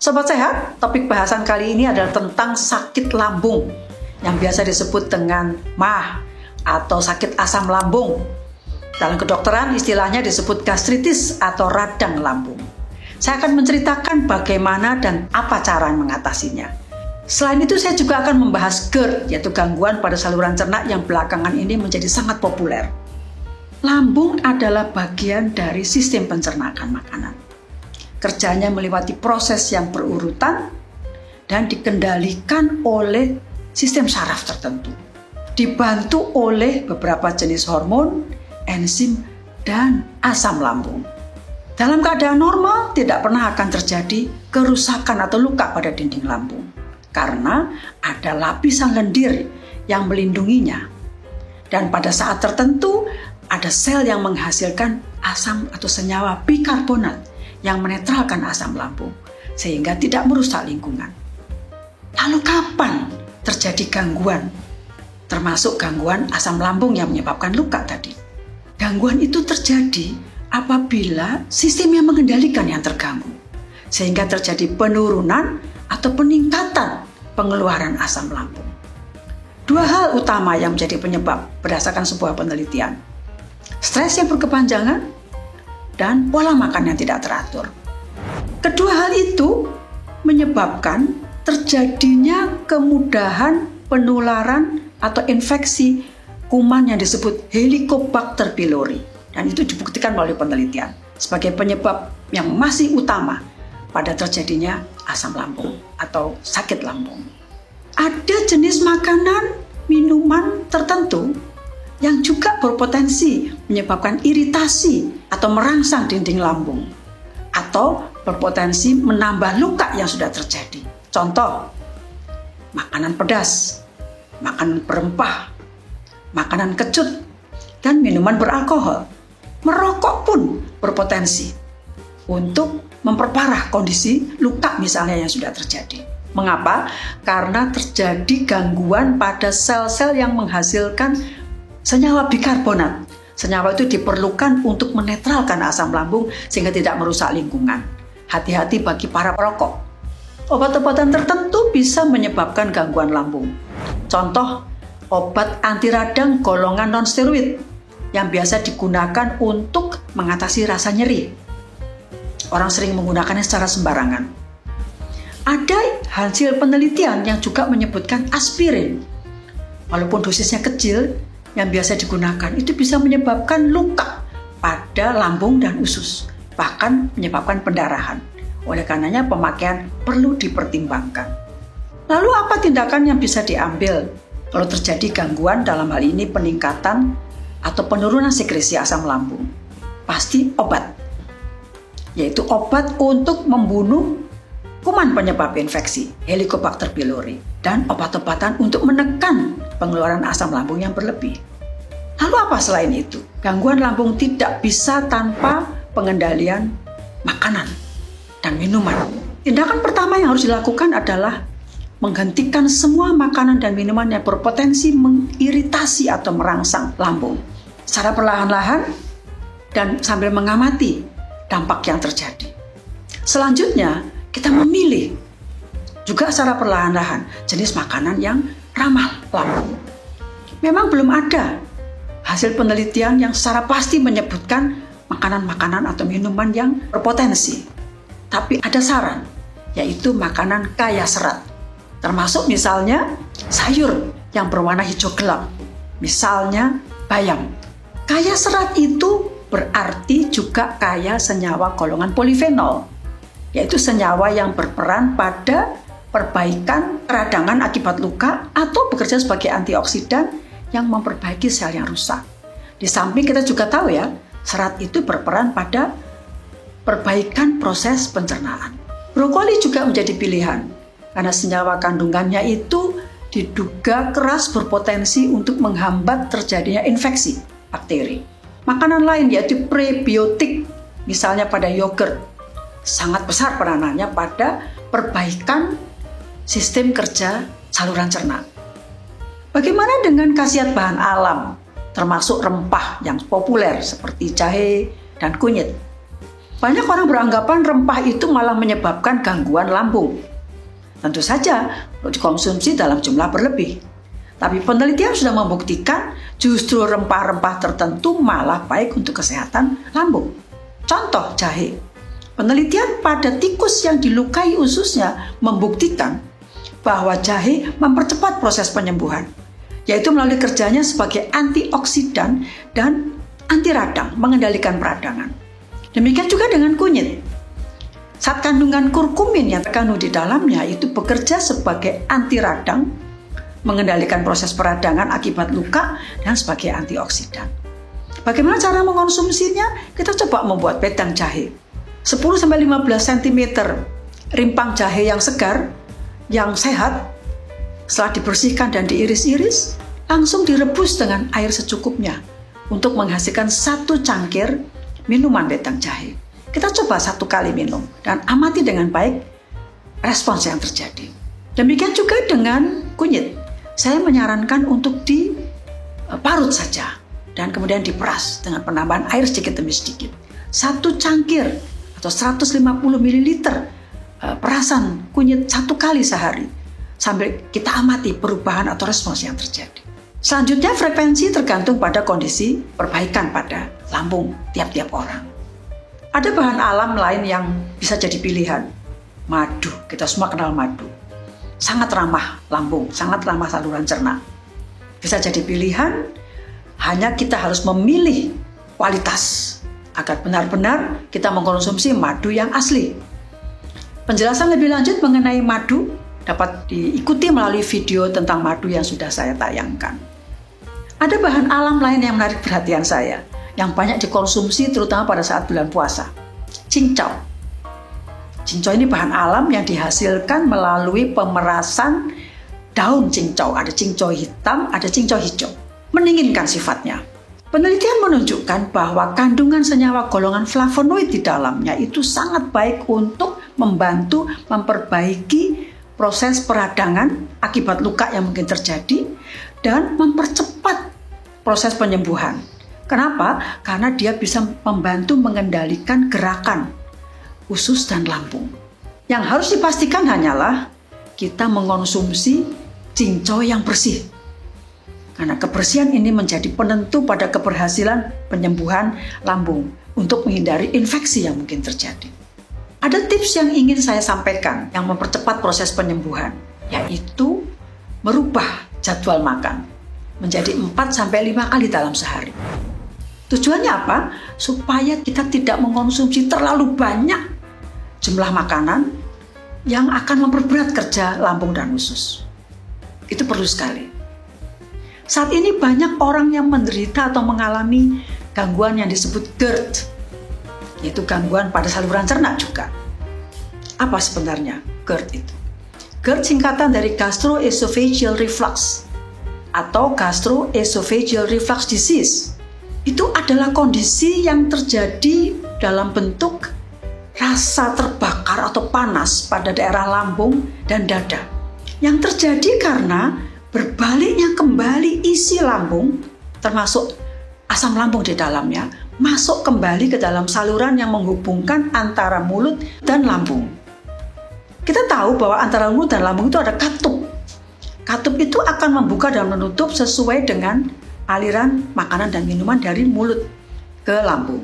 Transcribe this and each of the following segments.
Sobat Sehat, topik bahasan kali ini adalah tentang sakit lambung yang biasa disebut dengan MAH atau sakit asam lambung. Dalam kedokteran istilahnya disebut gastritis atau radang lambung. Saya akan menceritakan bagaimana dan apa cara mengatasinya. Selain itu saya juga akan membahas GERD, yaitu gangguan pada saluran cerna yang belakangan ini menjadi sangat populer. Lambung adalah bagian dari sistem pencernaan makanan. Kerjanya melewati proses yang berurutan dan dikendalikan oleh sistem saraf tertentu. Dibantu oleh beberapa jenis hormon, enzim, dan asam lambung. Dalam keadaan normal tidak pernah akan terjadi kerusakan atau luka pada dinding lambung karena ada lapisan lendir yang melindunginya. Dan pada saat tertentu ada sel yang menghasilkan asam atau senyawa bikarbonat yang menetralkan asam lambung sehingga tidak merusak lingkungan. Lalu kapan terjadi gangguan? Termasuk gangguan asam lambung yang menyebabkan luka tadi. Gangguan itu terjadi apabila sistem yang mengendalikan yang terganggu, sehingga terjadi penurunan atau peningkatan pengeluaran asam lambung. Dua hal utama yang menjadi penyebab berdasarkan sebuah penelitian: stres yang berkepanjangan dan pola makan yang tidak teratur. Kedua hal itu menyebabkan terjadinya kemudahan penularan atau infeksi kuman yang disebut Helicobacter pylori, dan itu dibuktikan melalui penelitian sebagai penyebab yang masih utama pada terjadinya asam lambung atau sakit lambung. Ada jenis makanan, minuman tertentu yang juga berpotensi menyebabkan iritasi atau merangsang dinding lambung atau berpotensi menambah luka yang sudah terjadi. Contoh, makanan pedas, makanan berempah, makanan kecut, dan minuman beralkohol. Merokok pun berpotensi untuk memperparah kondisi luka misalnya yang sudah terjadi. Mengapa? Karena terjadi gangguan pada sel-sel yang menghasilkan senyawa bikarbonat. Senyawa itu diperlukan untuk menetralkan asam lambung sehingga tidak merusak lingkungan. Hati-hati bagi para perokok. Obat-obatan tertentu bisa menyebabkan gangguan lambung. Contoh, obat anti radang golongan non-steroid yang biasa digunakan untuk mengatasi rasa nyeri. Orang sering menggunakannya secara sembarangan. Ada hasil penelitian yang juga menyebutkan aspirin. Walaupun dosisnya kecil, yang biasa digunakan itu bisa menyebabkan luka pada lambung dan usus, bahkan menyebabkan pendarahan. Oleh karenanya pemakaian perlu dipertimbangkan. Lalu apa tindakan yang bisa diambil kalau terjadi gangguan, dalam hal ini peningkatan atau penurunan sekresi asam lambung? Pasti obat, yaitu obat untuk membunuh kuman penyebab infeksi Helicobacter pylori dan obat-obatan untuk menekan pengeluaran asam lambung yang berlebih. Lalu apa selain itu? Gangguan lambung tidak bisa tanpa pengendalian makanan dan minuman. Tindakan pertama yang harus dilakukan adalah menghentikan semua makanan dan minuman yang berpotensi mengiritasi atau merangsang lambung secara perlahan-lahan dan sambil mengamati dampak yang terjadi. Selanjutnya, kita memilih juga secara perlahan-lahan jenis makanan yang ramah lambung. Memang belum ada hasil penelitian yang secara pasti menyebutkan makanan-makanan atau minuman yang berpotensi. Tapi ada saran, yaitu makanan kaya serat. Termasuk misalnya sayur yang berwarna hijau gelap, misalnya bayam. Kaya serat itu berarti juga kaya senyawa golongan polifenol, yaitu senyawa yang berperan pada perbaikan peradangan akibat luka atau bekerja sebagai antioksidan yang memperbaiki sel yang rusak. Di samping kita juga tahu ya, serat itu berperan pada perbaikan proses pencernaan. Brokoli juga menjadi pilihan karena senyawa kandungannya itu diduga keras berpotensi untuk menghambat terjadinya infeksi bakteri. Makanan lain yaitu prebiotik, misalnya pada yogurt, sangat besar peranannya pada perbaikan sistem kerja saluran cerna. Bagaimana dengan khasiat bahan alam, termasuk rempah yang populer seperti jahe dan kunyit? Banyak orang beranggapan rempah itu malah menyebabkan gangguan lambung. Tentu saja dikonsumsi dalam jumlah berlebih. Tapi penelitian sudah membuktikan justru rempah-rempah tertentu malah baik untuk kesehatan lambung. Contoh jahe. Penelitian pada tikus yang dilukai ususnya membuktikan bahwa jahe mempercepat proses penyembuhan, yaitu melalui kerjanya sebagai antioksidan dan anti radang, mengendalikan peradangan. Demikian juga dengan kunyit. Zat kandungan kurkumin yang terkandung di dalamnya itu bekerja sebagai anti radang, mengendalikan proses peradangan akibat luka, dan sebagai antioksidan. Bagaimana cara mengonsumsinya? Kita coba membuat wedang jahe. 10-15 cm rimpang jahe yang segar, yang sehat, setelah dibersihkan dan diiris-iris, langsung direbus dengan air secukupnya untuk menghasilkan 1 cangkir minuman wedang jahe. Kita coba 1 kali minum dan amati dengan baik respons yang terjadi. Demikian juga dengan kunyit. Saya menyarankan untuk diparut saja dan kemudian diperas dengan penambahan air sedikit demi sedikit. 1 cangkir atau 150 ml perasan kunyit 1 kali sehari sambil kita amati perubahan atau respons yang terjadi. Selanjutnya, frekuensi tergantung pada kondisi perbaikan pada lambung tiap-tiap orang. Ada bahan alam lain yang bisa jadi pilihan. Madu, kita semua kenal madu. Sangat ramah lambung, sangat ramah saluran cerna. Bisa jadi pilihan, hanya kita harus memilih kualitas agar benar-benar kita mengkonsumsi madu yang asli. Penjelasan lebih lanjut mengenai madu dapat diikuti melalui video tentang madu yang sudah saya tayangkan. Ada bahan alam lain yang menarik perhatian saya, yang banyak dikonsumsi terutama pada saat bulan puasa. Cincau. Cincau ini bahan alam yang dihasilkan melalui pemerasan daun cincau. Ada cincau hitam, ada cincau hijau. Mendinginkan sifatnya. Penelitian menunjukkan bahwa kandungan senyawa golongan flavonoid di dalamnya itu sangat baik untuk membantu memperbaiki proses peradangan akibat luka yang mungkin terjadi dan mempercepat proses penyembuhan. Kenapa? Karena dia bisa membantu mengendalikan gerakan usus dan lambung. Yang harus dipastikan hanyalah kita mengonsumsi cincau yang bersih. Karena kebersihan ini menjadi penentu pada keberhasilan penyembuhan lambung untuk menghindari infeksi yang mungkin terjadi. Ada tips yang ingin saya sampaikan yang mempercepat proses penyembuhan, yaitu merubah jadwal makan menjadi 4-5 kali dalam sehari. Tujuannya apa? Supaya kita tidak mengkonsumsi terlalu banyak jumlah makanan yang akan memperberat kerja lambung dan usus. Itu perlu sekali. Saat ini banyak orang yang menderita atau mengalami gangguan yang disebut GERD, yaitu gangguan pada saluran cerna juga. Apa sebenarnya GERD itu? GERD singkatan dari gastroesophageal reflux atau gastroesophageal reflux disease. Itu adalah kondisi yang terjadi dalam bentuk rasa terbakar atau panas pada daerah lambung dan dada. Yang terjadi karena berbaliknya kembali isi lambung, termasuk asam lambung di dalamnya, masuk kembali ke dalam saluran yang menghubungkan antara mulut dan lambung. Kita tahu bahwa antara mulut dan lambung itu ada katup. Katup itu akan membuka dan menutup sesuai dengan aliran makanan dan minuman dari mulut ke lambung.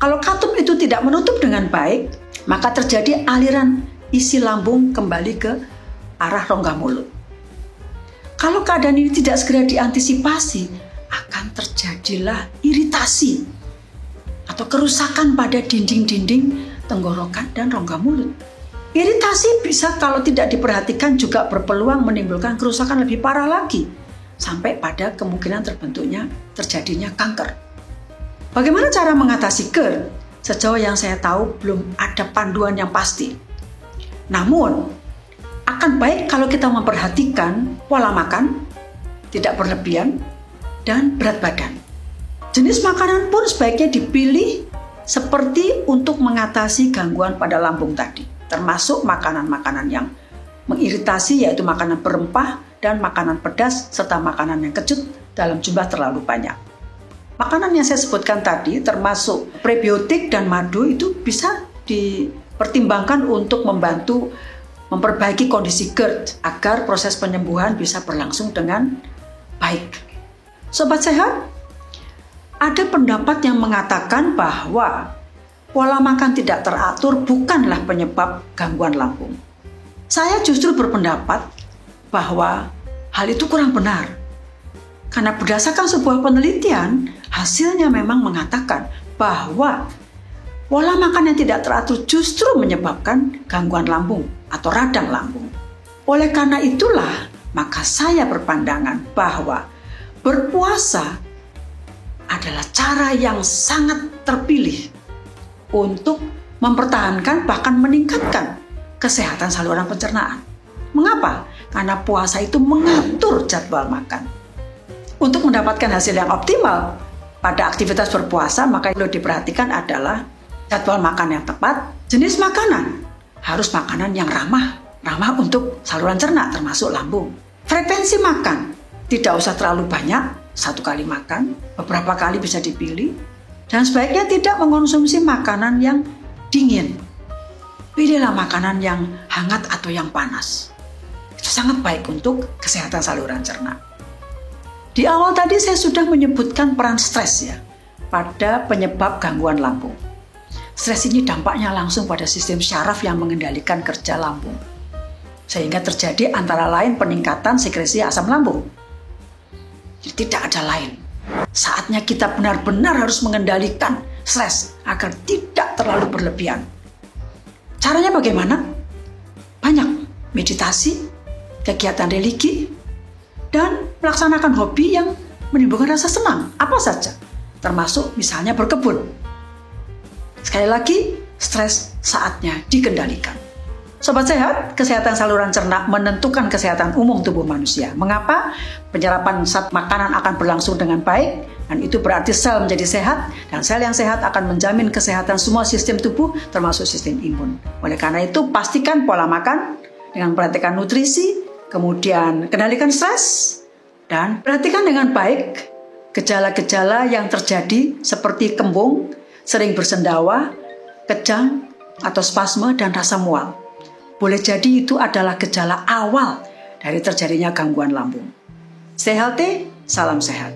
Kalau katup itu tidak menutup dengan baik, maka terjadi aliran isi lambung kembali ke arah rongga mulut. Kalau keadaan ini tidak segera diantisipasi, akan terjadilah iritasi atau kerusakan pada dinding-dinding tenggorokan dan rongga mulut. Iritasi bisa kalau tidak diperhatikan juga berpeluang menimbulkan kerusakan lebih parah lagi, sampai pada kemungkinan terjadinya kanker. Bagaimana cara mengatasi GERD? Sejauh yang saya tahu belum ada panduan yang pasti. Namun, akan baik kalau kita memperhatikan pola makan, tidak berlebihan, dan berat badan. Jenis makanan pun sebaiknya dipilih seperti untuk mengatasi gangguan pada lambung tadi, termasuk makanan-makanan yang mengiritasi, yaitu makanan berempah dan makanan pedas serta makanan yang kecut dalam jumlah terlalu banyak. Makanan yang saya sebutkan tadi termasuk prebiotik dan madu itu bisa dipertimbangkan untuk membantu memperbaiki kondisi GERD agar proses penyembuhan bisa berlangsung dengan baik. Sobat sehat, ada pendapat yang mengatakan bahwa pola makan tidak teratur bukanlah penyebab gangguan lambung. Saya justru berpendapat bahwa hal itu kurang benar. Karena berdasarkan sebuah penelitian, hasilnya memang mengatakan bahwa pola makan yang tidak teratur justru menyebabkan gangguan lambung atau radang lambung. Oleh karena itulah, maka saya berpandangan bahwa berpuasa adalah cara yang sangat terpilih untuk mempertahankan bahkan meningkatkan kesehatan saluran pencernaan. Mengapa? Karena puasa itu mengatur jadwal makan. Untuk mendapatkan hasil yang optimal pada aktivitas berpuasa, maka yang perlu diperhatikan adalah jadwal makan yang tepat, jenis makanan. Harus makanan yang ramah untuk saluran cerna termasuk lambung. Frekuensi makan, tidak usah terlalu banyak, 1 kali makan, beberapa kali bisa dipilih. Dan sebaiknya tidak mengonsumsi makanan yang dingin. Pilihlah makanan yang hangat atau yang panas. Itu sangat baik untuk kesehatan saluran cerna. Di awal tadi saya sudah menyebutkan peran stres ya pada penyebab gangguan lambung. Stres ini dampaknya langsung pada sistem syaraf yang mengendalikan kerja lambung. Sehingga terjadi antara lain peningkatan sekresi asam lambung. Jadi tidak ada lain. Saatnya kita benar-benar harus mengendalikan stres agar tidak terlalu berlebihan. Caranya bagaimana? Banyak. Meditasi, kegiatan religi, dan melaksanakan hobi yang menimbulkan rasa senang. Apa saja. Termasuk misalnya berkebun. Sekali lagi, stres saatnya dikendalikan. Sobat sehat, kesehatan saluran cerna menentukan kesehatan umum tubuh manusia. Mengapa? Penyerapan zat makanan akan berlangsung dengan baik, dan itu berarti sel menjadi sehat, dan sel yang sehat akan menjamin kesehatan semua sistem tubuh, termasuk sistem imun. Oleh karena itu, pastikan pola makan dengan perhatikan nutrisi, kemudian kendalikan stres, dan perhatikan dengan baik gejala-gejala yang terjadi seperti kembung, sering bersendawa, kejang, atau spasme, dan rasa mual. Boleh jadi itu adalah gejala awal dari terjadinya gangguan lambung. Stay healthy, salam sehat.